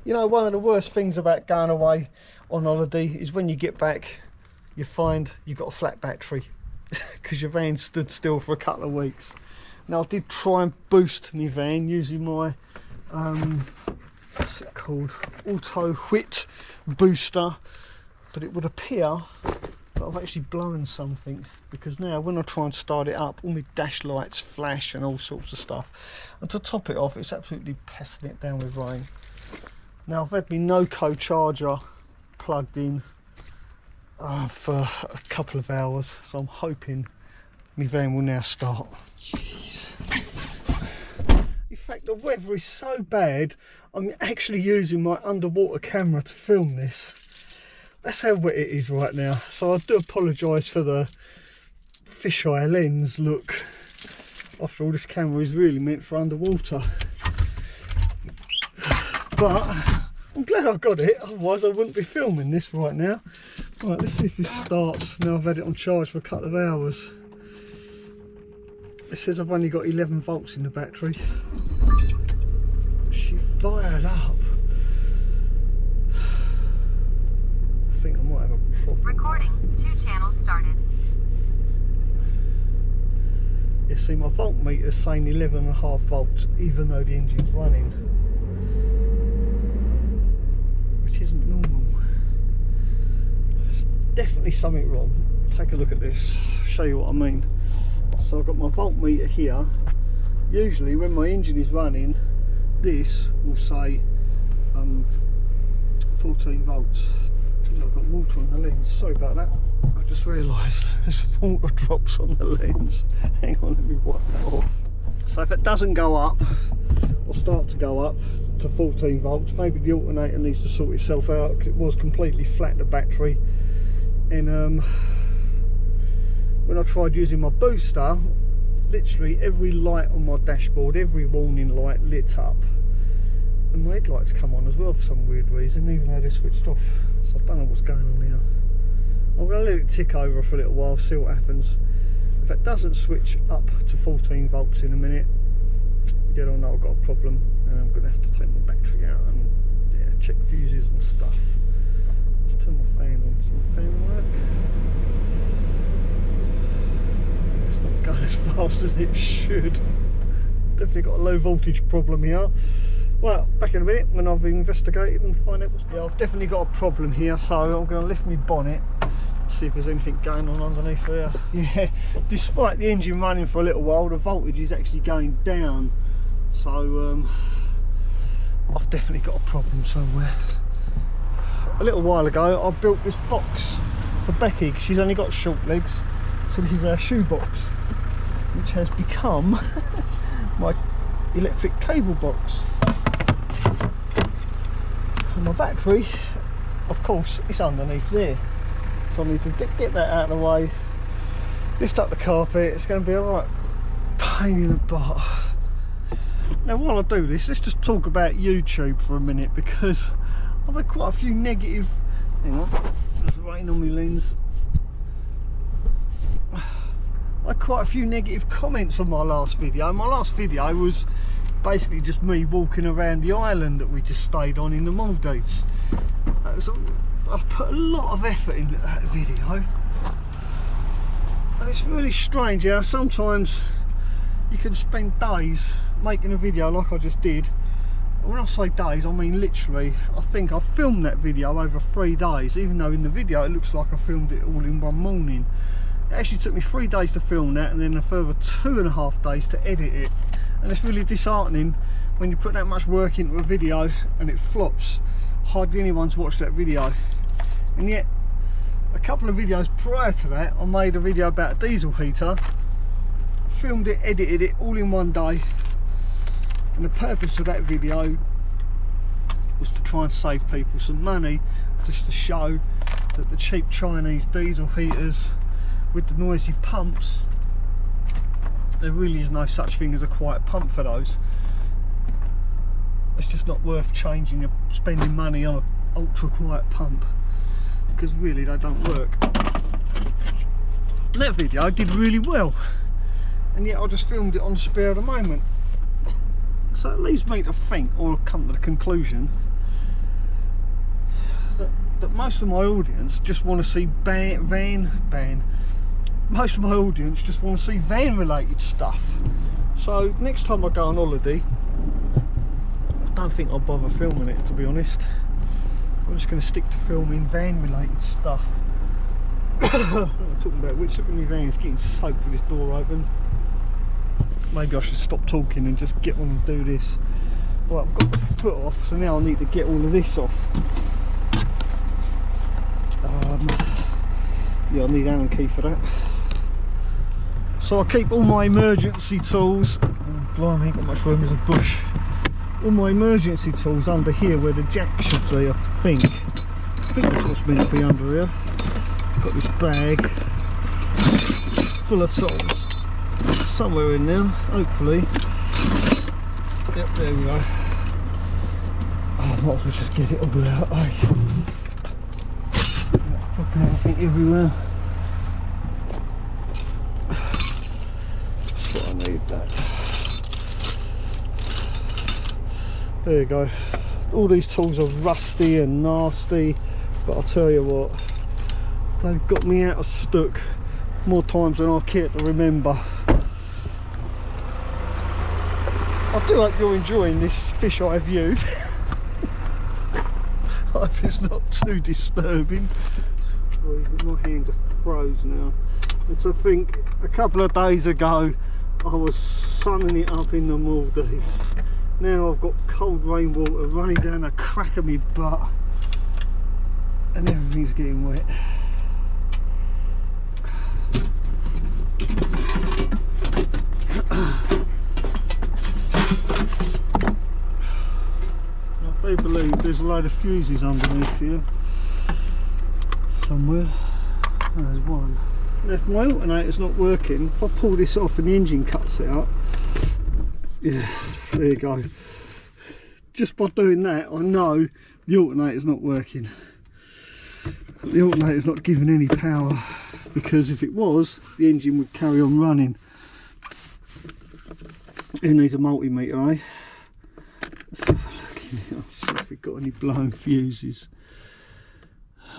You know, one of the worst things about going away on holiday is when you get back, you find you've got a flat battery because your van stood still for a couple of weeks. Now I did try and boost my van using my what's it called, auto whit booster, but it would appear that I've actually blown something, because now when I try and start it up, all my dash lights flash and all sorts of stuff, and to top it off, it's absolutely pissing it down with rain. Now I've had my no-co charger plugged in for a couple of hours, so I'm hoping my van will now start. Jeez. In fact, the weather is so bad, I'm actually using my underwater camera to film this. That's how wet it is right now. So I do apologise for the fisheye lens look. After all, this camera is really meant for underwater. But I'm glad I got it, otherwise I wouldn't be filming this right now. Right, let's see if this starts now I've had it on charge for a couple of hours. It says I've only got 11 volts in the battery. She fired up. I think I might have a problem. Recording, 2 channels started. You see, my voltmeter's saying 11.5 volts, even though the engine's running, which isn't normal. There's definitely something wrong. Take a look at this, I'll show you what I mean. So I've got my voltmeter here. Usually when my engine is running, this will say 14 volts. I've got water on the lens, sorry about that. I just realised there's water drops on the lens. Hang on, let me wipe that off. So if it doesn't go up, or start to go up to 14 volts, maybe the alternator needs to sort itself out, because it was completely flat, the battery. And when I tried using my booster, literally every light on my dashboard, every warning light lit up. And my headlights come on as well for some weird reason, even though they're switched off. So I don't know what's going on here. I'm going to let it tick over for a little while, see what happens. If it doesn't switch up to 14 volts in a minute, then I'll know I've got a problem, and I'm going to have to take my battery out and check fuses and stuff. Let's turn my fan on. Does my fan work? It's not going as fast as it should. Definitely got a low voltage problem here. Well, back in a minute when I've investigated and find out what's going on. I've definitely got a problem here, so I'm going to lift my bonnet, see if there's anything going on underneath there. Yeah, despite the engine running for a little while, the voltage is actually going down. So I've definitely got a problem somewhere. A little while ago I built this box for Becky, because she's only got short legs. So this is her shoe box, which has become my electric cable box. And my battery, of course, is underneath there. So I need to get that out of the way, lift up the carpet. It's going to be a right pain in the butt. Now while I do this, let's just talk about YouTube for a minute, because I've had quite a few negative, hang on, there's rain on my lens. I had quite a few negative comments on my last video. My last video was basically just me walking around the island that we just stayed on in the Maldives. I put a lot of effort into that video, and it's really strange how sometimes you can spend days making a video like I just did. When I say days, I mean literally. I think I filmed that video over 3 days, even though in the video it looks like I filmed it all in one morning. It actually took me 3 days to film that, and then a further 2.5 days to edit it. And it's really disheartening when you put that much work into a video and it flops. Hardly anyone's watched that video. And yet, a couple of videos prior to that, I made a video about a diesel heater, filmed it, edited it all in one day. And the purpose of that video was to try and save people some money, just to show that the cheap Chinese diesel heaters with the noisy pumps, there really is no such thing as a quiet pump for those. It's just not worth changing or spending money on an ultra quiet pump, because really they don't work. That video did really well, and yet I just filmed it on the spur of the moment. So it leaves me to think, or come to the conclusion, that most of my audience just want to see most of my audience just want to see van related stuff. So next time I go on holiday, I don't think I'll bother filming it, to be honest. I'm just going to stick to filming van related stuff. I'm talking about which, look at my van's getting soaked with this door open. Maybe I should stop talking and just get on and do this. Right, I've got the foot off, so now I need to get all of this off. Yeah, I need Allen key for that. So I keep all my emergency tools. Oh, blimey, ain't got much room, there's a bush. All my emergency tools under here where the jack should be, I think. I think that's what's meant to be under here. Got this bag full of tools. Somewhere in there, hopefully. Yep, there we go. Oh, I might as well just get it all out, eh? Dropping everything everywhere. That's what I need, that. There you go. All these tools are rusty and nasty, but I'll tell you what, they've got me out of stuck more times than I care to remember. I do hope you're enjoying this fisheye view. I hope it's not too disturbing. My hands are froze now. It's, I think, a couple of days ago I was sunning it up in the Maldives. Now I've got cold rainwater running down the crack of my butt and everything's getting wet. I do believe there's a load of fuses underneath here somewhere. There's one. Now if my alternator's not working, if I pull this off and the engine cuts out, yeah, there you go. Just by doing that, I know the alternator's not working. The alternator's not giving any power, because if it was, the engine would carry on running. It needs a multimeter, eh? Let's have a look in here, see if we've got any blown fuses.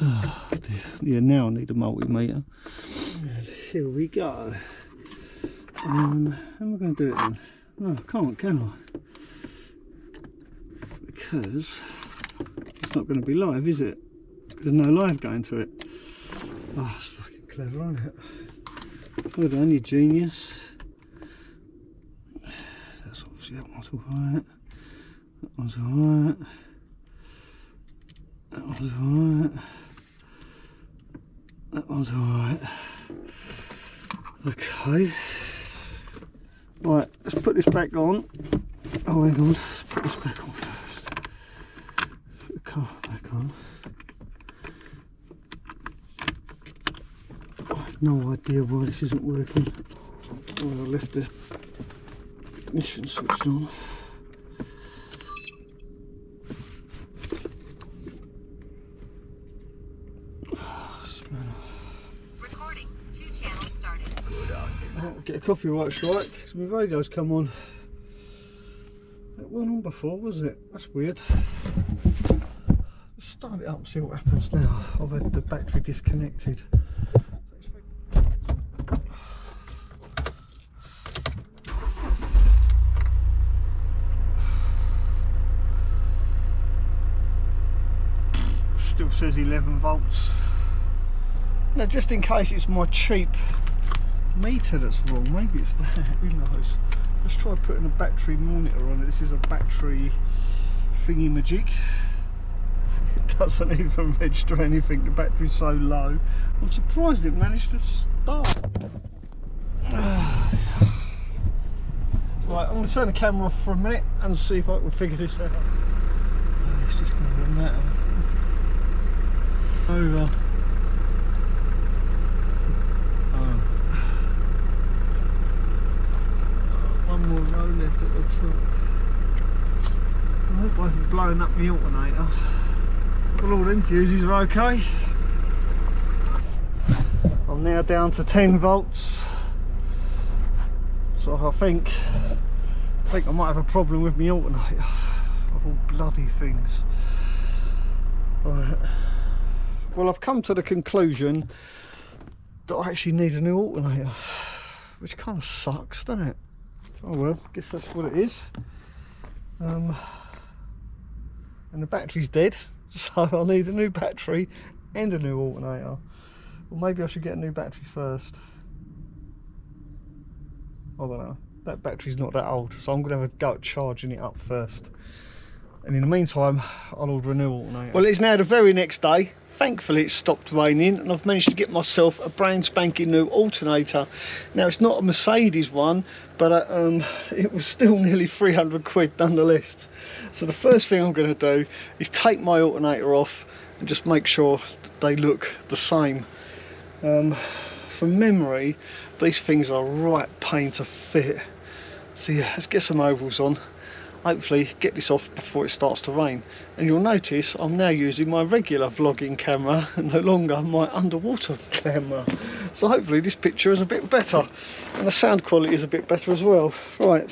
Oh dear. Yeah, now I need a multimeter. And here we go. How am I going to do it then? No, I can't, can I? Because it's not going to be live, is it? There's no live going to it. Oh, that's fucking clever, isn't it? Well done, you genius. That's obviously, that one's alright. That one's alright. That one's alright. That one's alright. Okay. Right, let's put this back on. Oh, hang on, let's put this back on first. Put the car back on. I have no idea why this isn't working. Oh, I left the ignition switched on. Recording. 2 channels started. I'll get a copyright strike because my radio's come on. It wasn't on before, was it? That's weird. Let's start it up and see what happens now. I've had the battery disconnected. Still says 11 volts. Now, just in case it's my cheap meter that's wrong, maybe it's that, who knows. Let's try putting a battery monitor on it. This is a battery thingy-majig. It doesn't even register anything, the battery's so low. I'm surprised it managed to start. Right, I'm going to turn the camera off for a minute and see if I can figure this out. Oh, it's just going to be a matter. Over. One more row left at the top. I hope I haven't blown up my alternator. Well, all them fuses are okay. I'm now down to 10 volts. So I think I might have a problem with my alternator. Of all bloody things. Right. Well, I've come to the conclusion that I actually need a new alternator, which kind of sucks, doesn't it? Oh well, I guess that's what it is. And the battery's dead, so I'll need a new battery and a new alternator. Or maybe I should get a new battery first. I don't know. That battery's not that old, so I'm going to have a go at charging it up first. And in the meantime, I'll order a new alternator. Well, it's now the very next day. Thankfully, it's stopped raining, and I've managed to get myself a brand spanking new alternator. Now, it's not a Mercedes one, but it was still nearly 300 quid nonetheless. So the first thing I'm going to do is take my alternator off and just make sure that they look the same. From memory, these things are a right pain to fit. So yeah, let's get some overalls on. Hopefully get this off before it starts to rain. And you'll notice I'm now using my regular vlogging camera and no longer my underwater camera. So hopefully this picture is a bit better and the sound quality is a bit better as well. Right,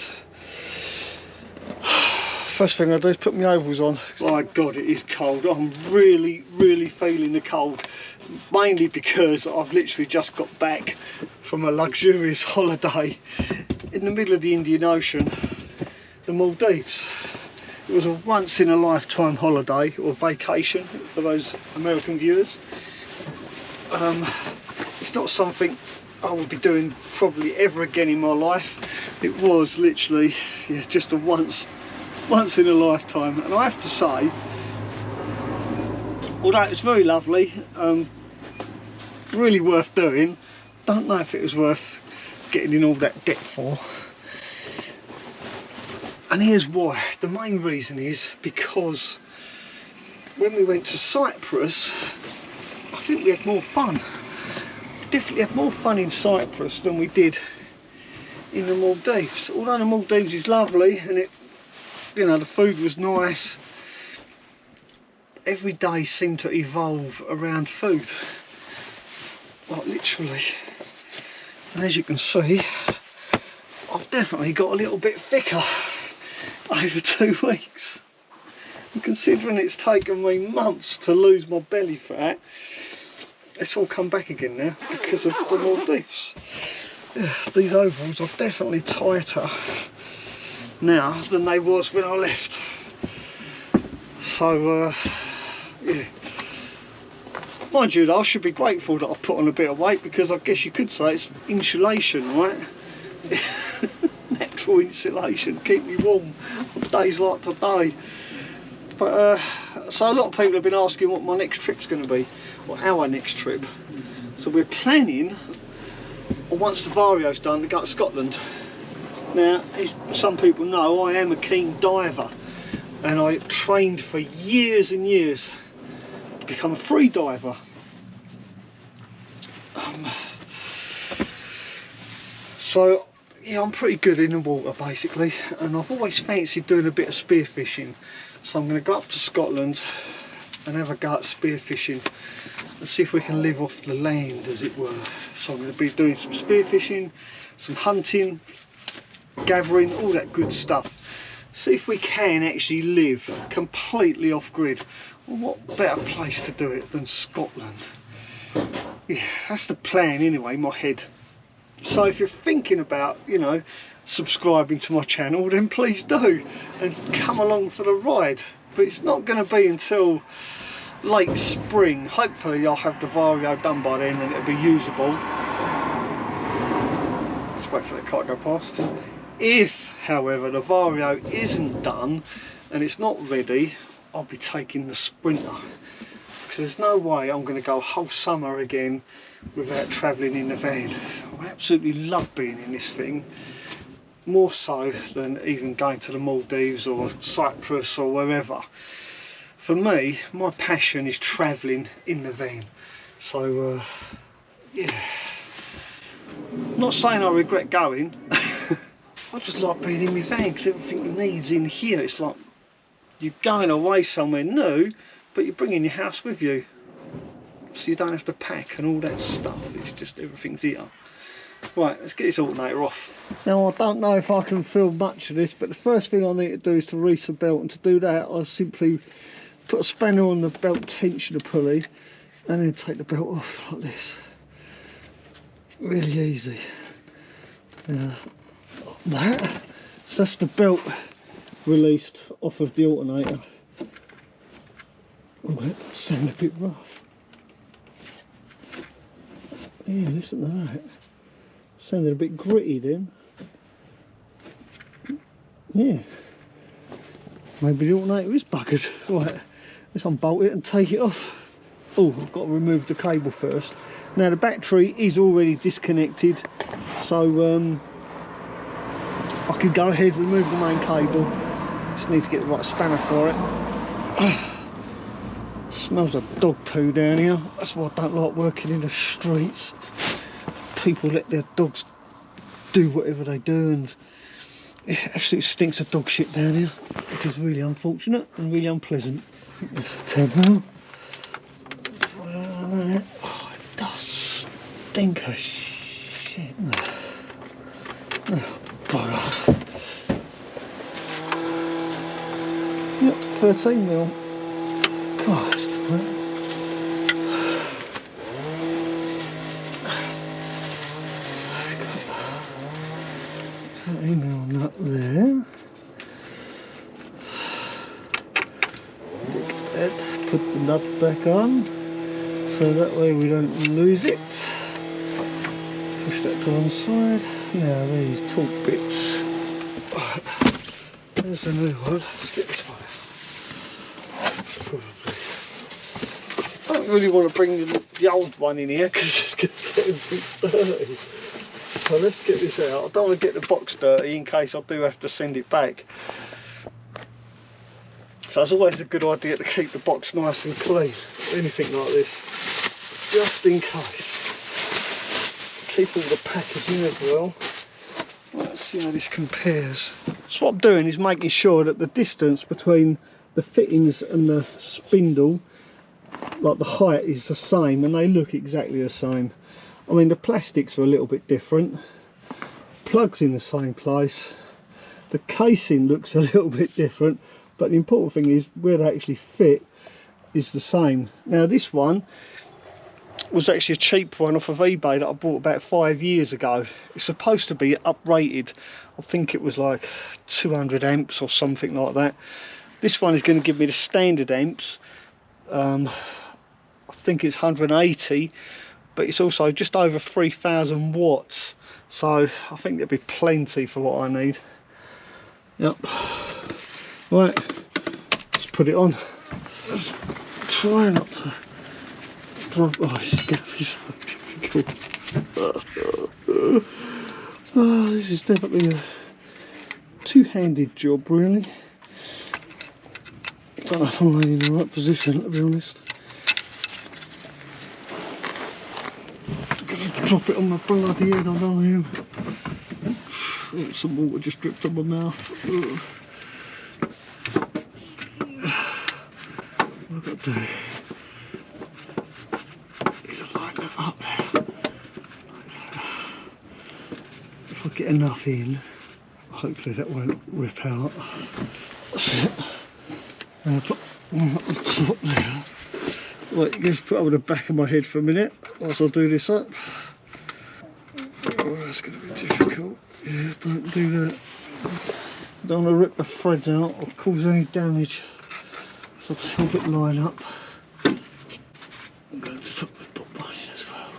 first thing I do is put my overalls on. My God, it is cold. I'm really feeling the cold, mainly because I've literally just got back from a luxurious holiday in the middle of the Indian Ocean, the Maldives. It was a once in a lifetime holiday or vacation for those American viewers. It's not something I will be doing probably ever again in my life. It was literally, yeah, just a once in a lifetime, and I have to say, although it's very lovely, really worth doing, don't know if it was worth getting in all that debt for. And here's why. The main reason is because when we went to Cyprus, I think we had more fun. Definitely had more fun in Cyprus than we did in the Maldives. Although the Maldives is lovely and it, you know, the food was nice, every day seemed to evolve around food, like literally. And as you can see, I've definitely got a little bit thicker over 2 weeks. And considering it's taken me months to lose my belly fat, it's all come back again now because of the Maldives. Yeah, these overalls are definitely tighter now than they was when I left. So yeah, mind you though, I should be grateful that I put on a bit of weight, because I guess you could say it's insulation, right? Natural insulation, keep me warm on days like today. But so a lot of people have been asking what my next trip's going to be, or our next trip. So we're planning, or once the Vario's done, to go to Scotland. Now, as some people know, I am a keen diver, and I trained for years and years to become a free diver. So yeah, I'm pretty good in the water basically, and I've always fancied doing a bit of spearfishing. So I'm going to go up to Scotland and have a go at spearfishing and see if we can live off the land, as it were. So I'm going to be doing some spearfishing, some hunting, gathering, all that good stuff. See if we can actually live completely off grid. Well, what better place to do it than Scotland? Yeah, that's the plan anyway, in my head. So if you're thinking about, you know, subscribing to my channel, then please do and come along for the ride. But it's not going to be until late spring. Hopefully I'll have the Vario done by then and it'll be usable. Let's wait for the car to go past. If, however, the Vario isn't done and it's not ready, I'll be taking the Sprinter, because there's no way I'm going to go a whole summer again without travelling in the van. I absolutely love being in this thing, more so than even going to the Maldives or Cyprus or wherever. For me, my passion is travelling in the van. So yeah, I'm not saying I regret going. I just like being in my van because everything you need's in here. It's like you're going away somewhere new, but you're bringing your house with you, so you don't have to pack and all that stuff. It's just everything's here. Right, let's get this alternator off. Now I don't know if I can film much of this, but the first thing I need to do is to release the belt, and to do that I simply put a spanner on the belt tensioner pulley and then take the belt off like this. Really easy. Now, that. So that's the belt released off of the alternator. Oh, that does sound a bit rough. Yeah, listen to that. Sounded a bit gritty then. Yeah. Maybe the alternator is buggered. Right, let's unbolt it and take it off. Oh, I've got to remove the cable first. Now the battery is already disconnected, so I can go ahead, remove the main cable. Just need to get the right spanner for it. Smells of dog poo down here. That's why I don't like working in the streets. People let their dogs do whatever they do, and it absolutely stinks of dog shit down here, which is really unfortunate and really unpleasant. I think that's a 10 mil. Oh, it does stink of shit. Oh, bugger. Yep, 13 mil. Oh, that's tight. 13 mil nut there. Put the nut back on, so that way we don't lose it. Push that to one side. Now these torque bits. There's a new one. Let's get this one out. Probably. I don't really want to bring the old one in here because it's going to get a bit dirty. So let's get this out. I don't want to get the box dirty in case I do have to send it back. So it's always a good idea to keep the box nice and clean, anything like this, just in case. Keep all the packaging as well. Let's see how this compares. So what I'm doing is making sure that the distance between the fittings and the spindle, like the height, is the same, and they look exactly the same. I mean, the plastics are a little bit different, plugs in the same place, the casing looks a little bit different, but the important thing is where they actually fit is the same. Now this one was actually a cheap one off of eBay that I bought about 5 years ago. It's supposed to be uprated. I think it was like 200 amps or something like that. This one is going to give me the standard amps. I think it's 180, but it's also just over 3,000 watts. So I think there'll be plenty for what I need. Yep. Right, let's put it on. Let's try not to drop. Oh, this is going to be so difficult. Oh, this is definitely a two-handed job, really. I don't know if I'm in the right position, to be honest. I'm going to drop it on my bloody head, I know I am. Oh, some water just dripped on my mouth. Ugh. What I've got to do is line that up there. If I get enough in, hopefully that won't rip out. That's it. Now put one at the top there. Right, just put over the back of my head for a minute whilst I do this up. Oh, that's going to be difficult. Yeah, don't do that. Don't want to rip the threads out or cause any damage. So to help it line up, I'm going to put my top one in as well.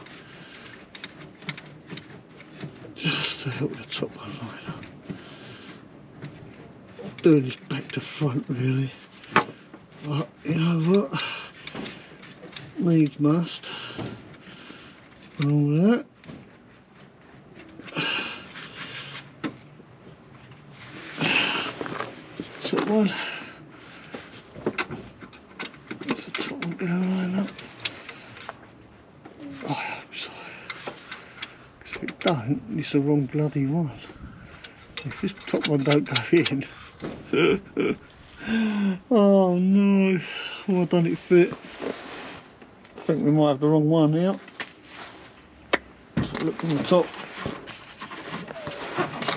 Just to help the top one line up. I'm doing this back to front really. But you know what? Needs must. And all that. Top one. Is the top one going to line up? I hope so. Because if it don't, it's the wrong bloody one. If this top one don't go in. Oh no. Well done it fit. I think we might have the wrong one here. Look from the top.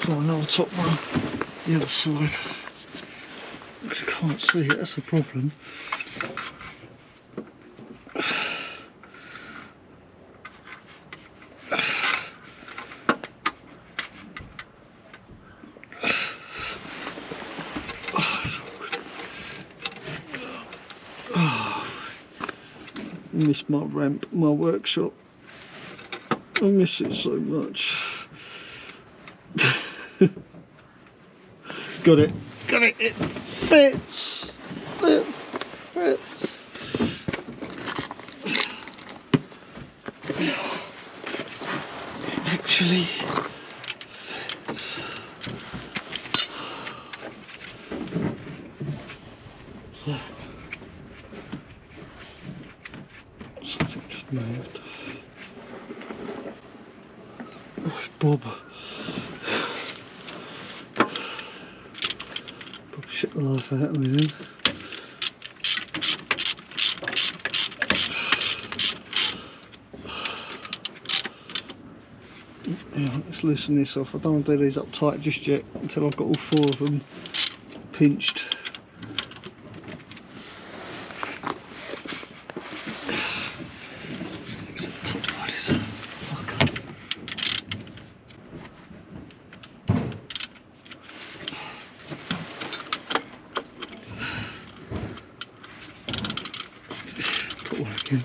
Try another top one. The other side. Because I can't see it, that's the problem. miss my ramp, my workshop. I miss it so much. Got it, it fits. It fits. It actually fits. So, something just moved. Oh, it's Bob. Bob shit the life out of me then. Yeah, let's loosen this off. I don't want to do these up tight just yet until I've got all 4 of them pinched. Working.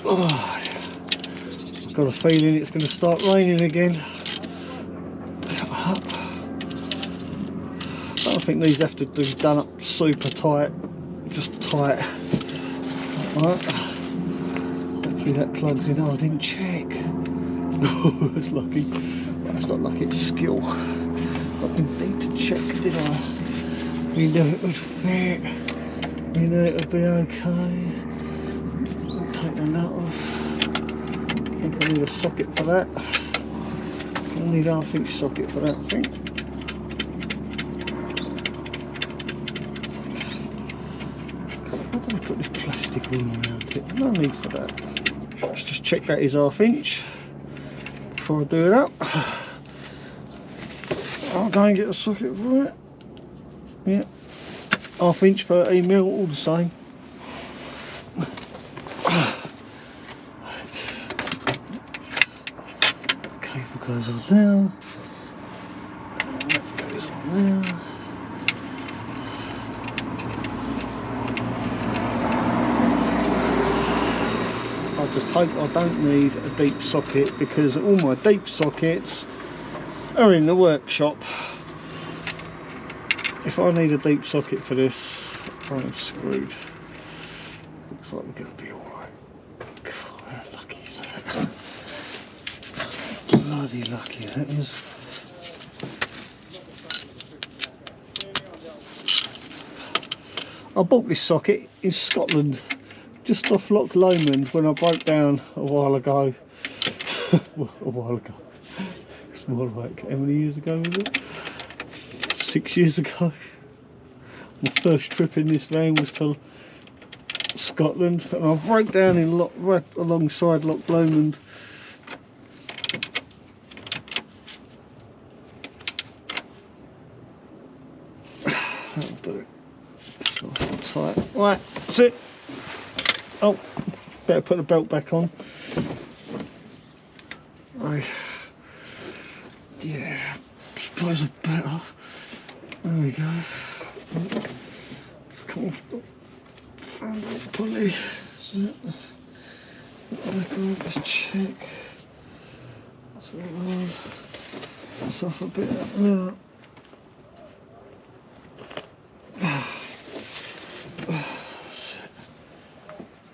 Oh, I've got a feeling it's going to start raining again. I don't think these have to be done up super tight, just tight. Like that. Hopefully that plugs in. Oh, I didn't check. Oh, it's lucky. Well, it's not lucky, it's skill. I didn't need to check, did I? We knew it would fit. We knew it would be okay. I'll take the nut off. I think I need a socket for that. I need a half-inch socket for that, I think. Why don't I put this plastic ring around it? No need for that. Let's just check that is half-inch before I do it up. I'll go and get a socket for it. Yeah, half-inch, 13mm, all the same. Right. Cable goes on there, and that goes on there. I just hope I don't need a deep socket, because all my deep sockets are in the workshop. If I need a deep socket for this, I'm screwed. Looks like we're going to be alright. How lucky is that? Bloody lucky that is. I bought this socket in Scotland, just off Loch Lomond, when I broke down a while ago. It's more like, how many years ago was it? 6 years ago. My first trip in this van was to Scotland, and I broke down in right alongside Loch Lomond. That'll do it. It's nice and tight. Right, that's it. Oh, better put the belt back on. Yeah, I suppose I better. There we go. Let's come off the handle pulley. So, just check. So, that's off a bit now.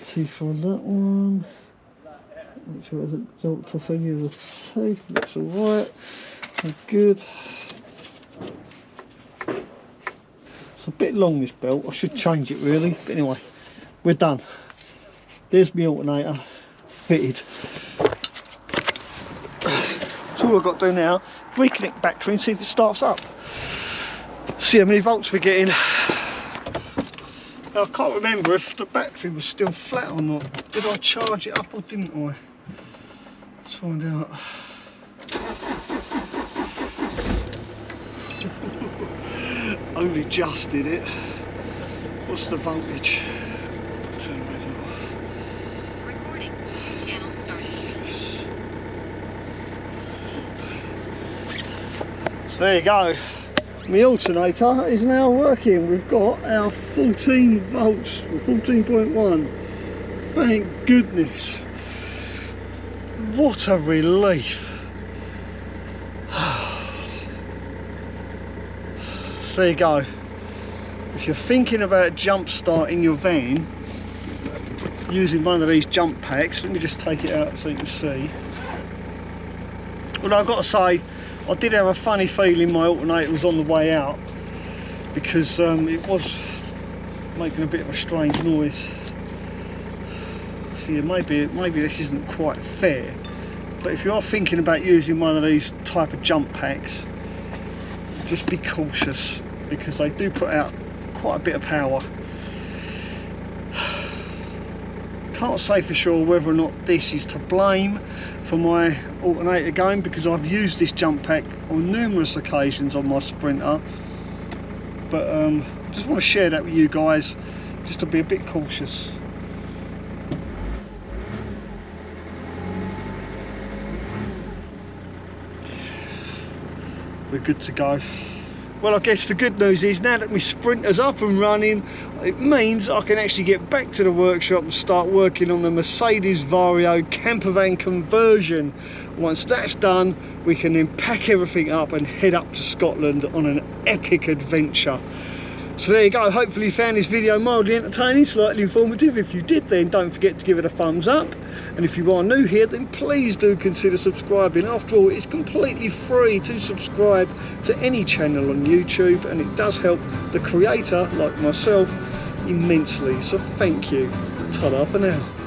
Teeth on that one. Make sure it hasn't jumped off any of the teeth. Looks alright. Good. It's a bit long, this belt. I should change it really. But anyway, we're done. There's my alternator fitted. So all I've got to do now, reconnect battery and see if it starts up. See how many volts we're getting. Now, I can't remember if the battery was still flat or not. Did I charge it up or didn't I? Let's find out. Only just did it. What's the voltage? Turn the radio off. Recording. 2 channels started. Yes. So there you go. My alternator is now working. We've got our 14 volts, 14.1. Thank goodness. What a relief. So there you go. If you're thinking about jump starting your van using one of these jump packs, let me just take it out so you can see. Well, I've got to say, I did have a funny feeling my alternator was on the way out, because it was making a bit of a strange noise. So yeah, maybe this isn't quite fair, but if you are thinking about using one of these type of jump packs, just be cautious, because they do put out quite a bit of power. Can't say for sure whether or not this is to blame for my alternator going, because I've used this jump pack on numerous occasions on my Sprinter, but I just want to share that with you guys, just to be a bit cautious. We're good to go. Well, I guess the good news is, now that my Sprinter's up and running, it means I can actually get back to the workshop and start working on the Mercedes Vario campervan conversion. Once that's done, we can then pack everything up and head up to Scotland on an epic adventure. So there you go. Hopefully you found this video mildly entertaining, slightly informative. If you did, then don't forget to give it a thumbs up. And if you are new here, then please do consider subscribing. After all, it's completely free to subscribe to any channel on YouTube, and it does help the creator, like myself, immensely. So thank you. Ta-da for now.